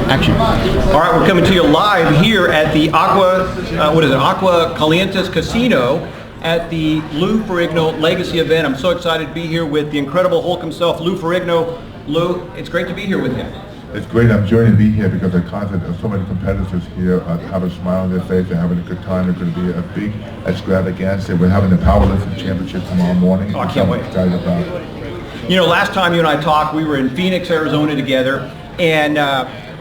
Action. All right, we're coming to you live here at the Aqua Calientes Casino at the Lou Ferrigno Legacy event. I'm so excited to be here with the incredible Hulk himself, Lou Ferrigno. Lou, it's great to be here with you. It's great. I'm joyed to be here because the content of so many competitors here have a smile on their face. They're having a good time. There's going to be a big extravaganza. We're having the powerlifting championship tomorrow morning. Oh, I can't wait. I'm excited about it. You know, last time you and I talked, we were in Phoenix, Arizona together, and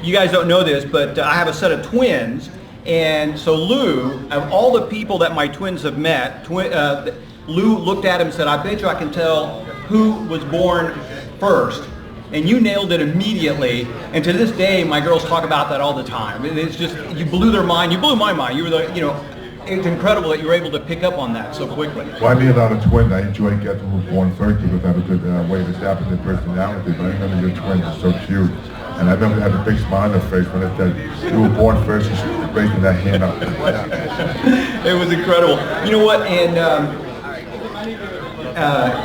you guys don't know this, but I have a set of twins, and so Lou, of all the people that my twins have met, Lou looked at him and said, I bet you I can tell who was born first. And you nailed it immediately, and to this day, my girls talk about that all the time. It's just, you blew their mind, you blew my mind. You were the, you know, it's incredible that you were able to pick up on that so quickly. Well, I mean, a lot of twins. I enjoy getting who was born first because I have a good way of adapting their personality, but I remember your twins are so cute. And I remember having a big smile on their face when they said, you were born first, and she was raising that hand up. It was incredible. You know what, and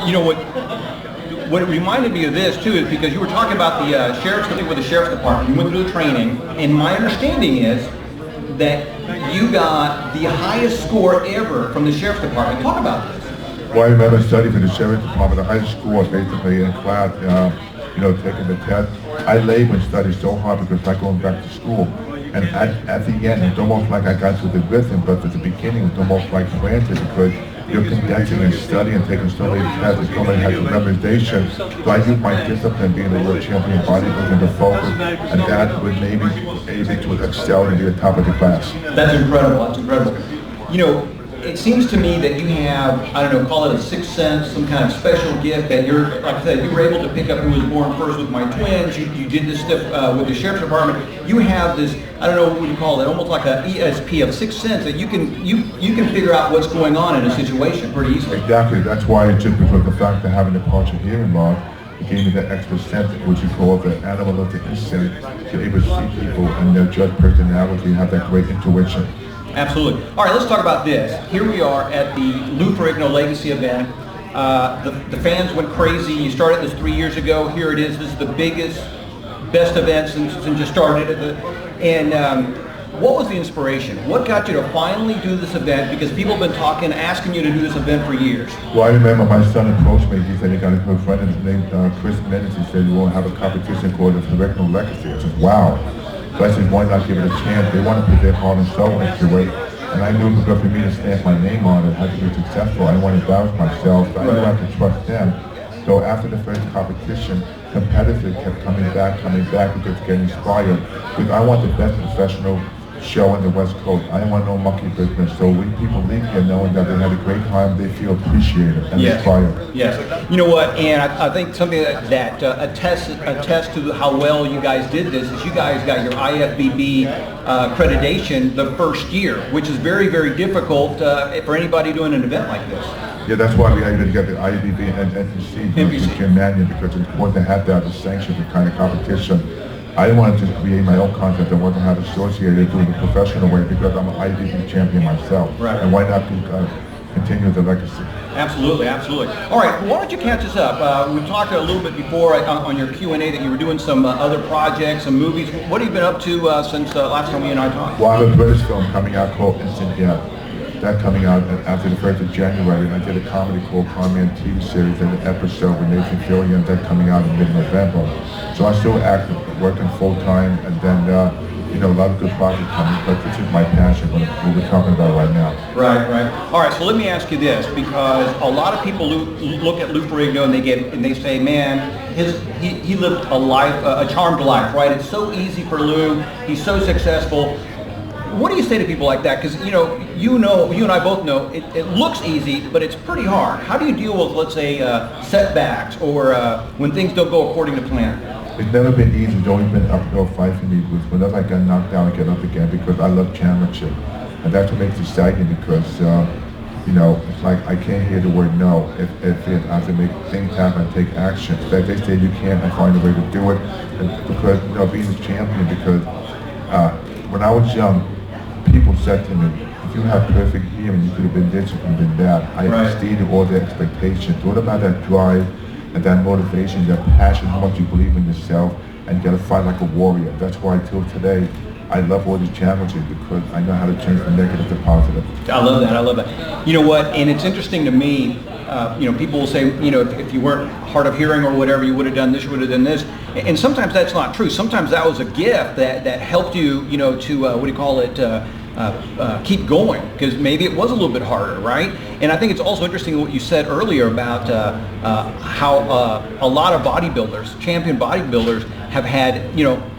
you know what it reminded me of this too is because you were talking about the sheriff's department. You went through the training, and my understanding is that you got the highest score ever from the sheriff's department. Talk about this. Well, I remember studying for the sheriff's department, the highest score basically in class, you know, taking the test. I labored and studied so hard because I going back to school. And at the end, it's almost like I got to the rhythm, but at the beginning, it's almost like frantic because you're condensing and studying and taking so many tests and so many has memorization. So I use my discipline, being a world champion bodybuilder, to focus, and that would maybe be able to excel and be at the top of the class. That's incredible. That's incredible. You know, it seems to me that you have, I don't know, call it a sixth sense, some kind of special gift that you're, like I said, you were able to pick up who was born first with my twins. You did this stuff with the sheriff's department. You have this, I don't know what you call it, almost like an ESP of sixth sense that you can figure out what's going on in a situation pretty easily. Exactly. That's why it's just because of the fact that having a partial hearing loss, it gave me that extra sense, which you call the animalistic instinct, to be able to see people and their judge personality and have that great intuition. Absolutely. All right, let's talk about this. Here we are at the Lou Ferrigno Legacy event. The fans went crazy. You started this 3 years ago. Here it is. This is the biggest, best event since you started it. And what was the inspiration? What got you to finally do this event? Because people have been asking you to do this event for years. Well, I remember my son approached me. He said he got a good friend named Chris Mendes. He said, we want to have a competition called the Ferrigno Legacy. I said, wow. So I said, why not give it a chance? They want to put their heart and soul into it. And I knew because for me to stamp my name on it had to be successful. I wanted to vouch myself. So I knew I had to trust them. So after the first competition, competitors kept coming back because getting inspired. Because I want the best professional show in the West Coast. I didn't want no monkey business. So when people leave here knowing that they had a great time, they feel appreciated and inspired. Yes. You know what? And I think something that attests to how well you guys did this is you guys got your IFBB accreditation the first year, which is very, very difficult for anybody doing an event like this. Yeah, that's why we had to get the IFBB and NPC Jim Mannion, because it's important to have that to sanction the kind of competition. I didn't want to just create my own content. I wanted to have associated doing the professional way because I'm an IFBB champion myself. Right. And why not continue the legacy? Absolutely, absolutely. All right, why don't you catch us up? We talked a little bit before on your Q&A that you were doing some other projects, some movies. What have you been up to since last time you and I talked? Well, I have a British film coming out called Instant Death. That coming out after the 1st of January. And I did a comedy called Comedy TV series and an episode with Nathan Fillion, that coming out in mid-November. So I'm still active, working full-time, and then, you know, a lot of good projects coming, but this is my passion, what we're talking about right now. Right, right. All right, so let me ask you this, because a lot of people look at Lou Ferrigno and they say, man, he lived a charmed life, right? It's so easy for Lou, he's so successful. What do you say to people like that? Because you and I both know it looks easy, but it's pretty hard. How do you deal with, let's say, setbacks or when things don't go according to plan? It's never been easy. It's always been an uphill fight for me. Whenever I get knocked down, I get up again because I love championship, and that's what makes it exciting. Because you know, it's like I can't hear the word no if I have to make things happen, take action. Like they say, you can't. I find a way to do it, and because you know, being a champion. Because when I was young, people said to me, if you have perfect hearing, you could have been this, you could have been that. I exceeded all their expectations. What about that drive and that motivation, that passion, how much you believe in yourself, and you got to fight like a warrior. That's why till today, I love all these challenges because I know how to change the negative to positive. I love that. I love that. You know what? And it's interesting to me. People will say, if you weren't hard of hearing or whatever, you would have done this, you would have done this. And sometimes that's not true. Sometimes that was a gift that helped you, to keep going, because maybe it was a little bit harder, right? And I think it's also interesting what you said earlier about how a lot of bodybuilders, champion bodybuilders, have had,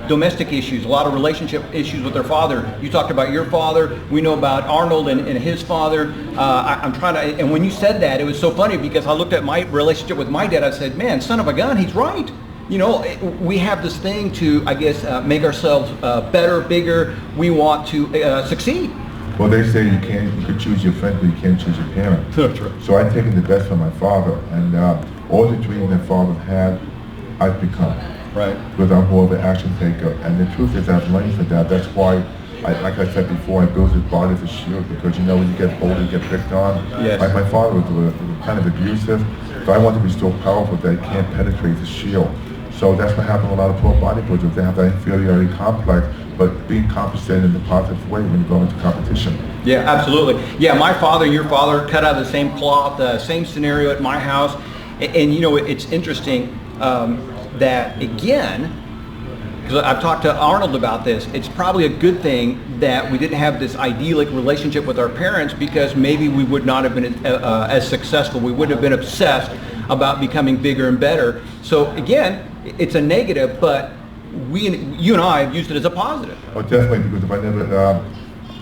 domestic issues, a lot of relationship issues with their father. You talked about your father. We know about Arnold and his father. I'm trying to, and when you said that, it was so funny because I looked at my relationship with my dad. I said, man, son of a gun, he's right. We have this thing to, I guess, make ourselves better, bigger. We want to succeed. Well, they say you can choose your friend, but you can't choose your parent. That's right. So I've taken the best from my father, and all the dreams my father had, I've become. Right. Because I'm more of an action taker, and the truth is I've learned for that. That's why, like I said before, I built his body as a shield, because when you get older, you get picked on. Yes. Like my father was kind of abusive, so I want to be so powerful that I can't penetrate the shield. So that's what happened to a lot of pro bodybuilders. They have that inferiority complex, but being compensated in a positive way when you go into competition. Yeah, absolutely. Yeah, my father and your father cut out of the same cloth, same scenario at my house. And it's interesting that, again, because I've talked to Arnold about this, it's probably a good thing that we didn't have this idyllic relationship with our parents, because maybe we would not have been as successful. We wouldn't have been obsessed about becoming bigger and better. So again, it's a negative, but you and I have used it as a positive. Oh, definitely, because if I never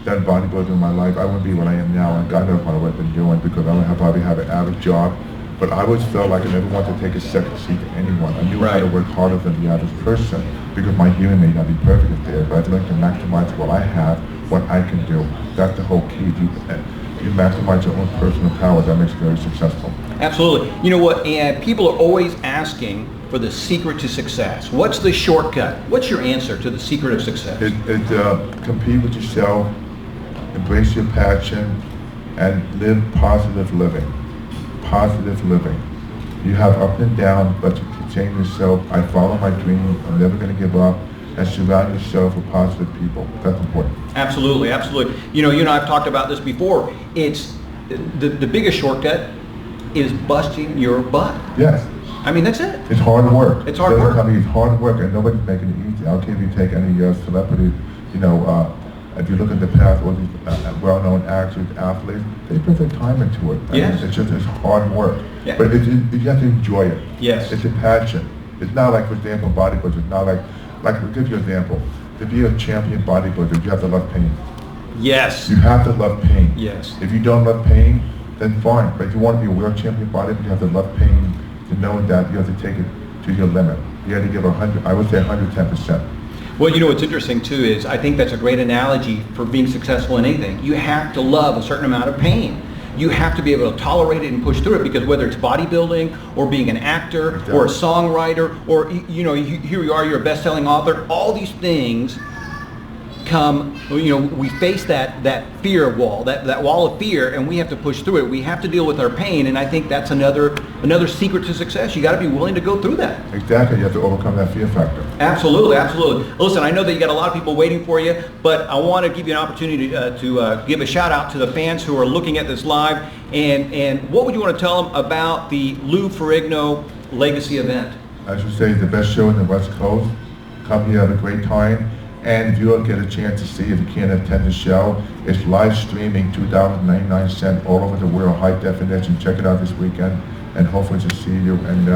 done bodybuilding in my life, I wouldn't be what I am now, and God knows what I would have been doing, because I would probably have an average job. But I always felt like I never wanted to take a second seat to anyone. I knew I had to work harder than the average person, because my hearing may not be perfect there, but I'd like to maximize what I have, what I can do. That's the whole key. You maximize your own personal power. That makes you very successful. Absolutely. You know what? And people are always asking for the secret to success. What's the shortcut? What's your answer to the secret of success? Compete with yourself, embrace your passion, and live positive living. Positive living. You have up and down, but you can change yourself. I follow my dream. I'm never going to give up. And surround yourself with positive people. That's important. Absolutely, absolutely. You and I have talked about this before. It's the biggest shortcut is busting your butt. Yes. I mean, that's it. It's hard work. It's hard work. It's hard work, and nobody's making it easy. I don't care if you take any celebrity, if you look at the past, all these well-known actors, athletes, they put their time into it. Yes. It's hard work. Yeah. But you have to enjoy it. Yes. It's a passion. It's not like, for example, bodybuilders. It's not like I'll give you an example. To be a champion bodybuilder, you have to love pain. Yes. You have to love pain. Yes. If you don't love pain, then fine. But if you want to be a world champion bodybuilder, you have to love pain, to know that you have to take it to your limit. You have to give 100, I would say 110%. Well, what's interesting too is I think that's a great analogy for being successful in anything. You have to love a certain amount of pain. You have to be able to tolerate it and push through it, because whether it's bodybuilding or being an actor or a songwriter, or here you are, you're a best-selling author, all these things come, we face that fear wall, that wall of fear, and we have to push through it. We have to deal with our pain, and I think that's another secret to success. You got to be willing to go through that. Exactly. You have to overcome that fear factor. Absolutely, absolutely. Listen, I know that you got a lot of people waiting for you, but I want to give you an opportunity to give a shout out to the fans who are looking at this live, and what would you want to tell them about the Lou Ferrigno Legacy event? I should say, the best show in the West Coast. Come here, have a great time. And if you don't get a chance to see it, if you can't attend the show, it's live streaming, $2.99 all over the world, high definition. Check it out this weekend, and hopefully to see you, and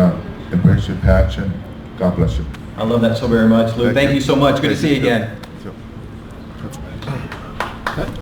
embrace your passion. God bless you. I love that so very much, Lou. Thank you so much. Good to see you again. So.